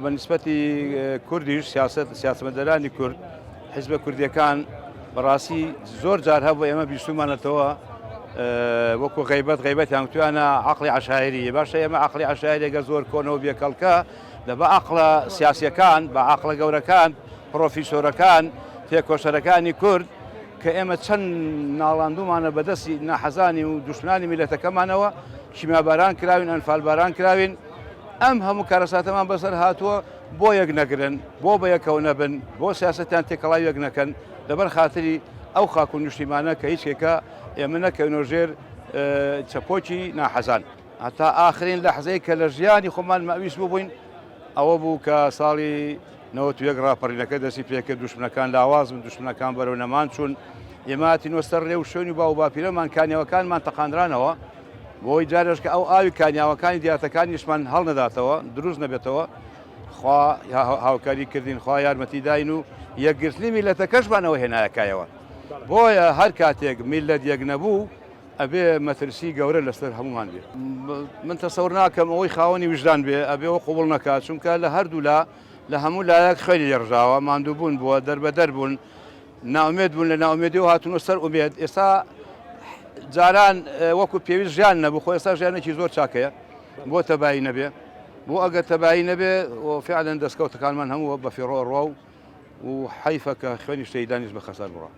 بالنسبة كردیش سیاسەتمەدەرانی کورد حیزبە کوردیەکان بەڕاستی زۆر جار هەبوو ئێمە بیستمانەتەوە وەکو غیبەتیان توانە عقلی عشایری باشە ئێمە عقلی عشایرێگە زۆر کۆنەوە بێکەڵکە لە بە عقلە سیاسیەکان بە عقلە گەورەکان پرۆفیسۆرەکان تێکۆشەرەکانی کورد کە ئێمە چەند ناڵاندومانە بەدەستی ناحەزانی و دوشمنانی میلەتەکەمانەوە شیماباران کراوین ئەنفالباران کراوین ئەم هەموو کارەساتەمان بەسەر هاتووە بۆ یەک نەگرن بۆ بە یەکەوە نەبن بۆ سیاسەتیان تێکەڵاو یەک نەکەن لەبەر خاتری ئەو خاک و نیشتیمانە کە هیچێکە ئێمە نەکەونەوە ژێر چەپۆکی ناحەزان هەتا ئاخرین لەحزەی کە لە ژیانی خۆمان مەویست بووین ئەوە بوو کە ساڵی 91 ڕاپەڕینەکە دەستی پێکرد دوشمنەکان لاواز بن دوشمنەکان بەرەو نەمان چوون ئێماتی نوەستەر ڕێ و شوێنی باو باپیرەمان کانیاوەکانمان تەقاندرانەوە بۆی جارش کە ئەو ئاوی کانیاوەکانی دیاتەکانیشمان هەڵ نەداتەوە دروست نەبێتەوە خوا هاوکاری کردین خوا یارمەتی داین و یەکگرتنی میلەتەکەشمانەوە هێنایەکایەوە بۆیە هەر کاتێک میلەت یەک نەبوو ئەبێ مەترسی گەورە لەسەر هەمومان بێ من تەسەور ناکەم ئەوەی خاوەنی وجدان بێ ئەبێەوە قوبڵ نەکات چونکە لە هەردوو لە هەموو لایەک خەری لێڕژاوە ماندوو بوون بووە دەربەدەر بوون ناومێت بوون لە ناومێدی و هاتوونە سەر ئومێد ئێستا جاران وەکو پێویست ژیان نەبوو خۆ ئێستا ژیانێکی زۆر چاکەیە بۆ تەبایی نەبێ بۆ ئەگەر تەبایی نەبێ فعلەن دەستکەوتەکانمان هەمووە بە فێڕۆ ڕۆ و حەیفە کە خوێنی شتەی دانیش بە خەسار بڕە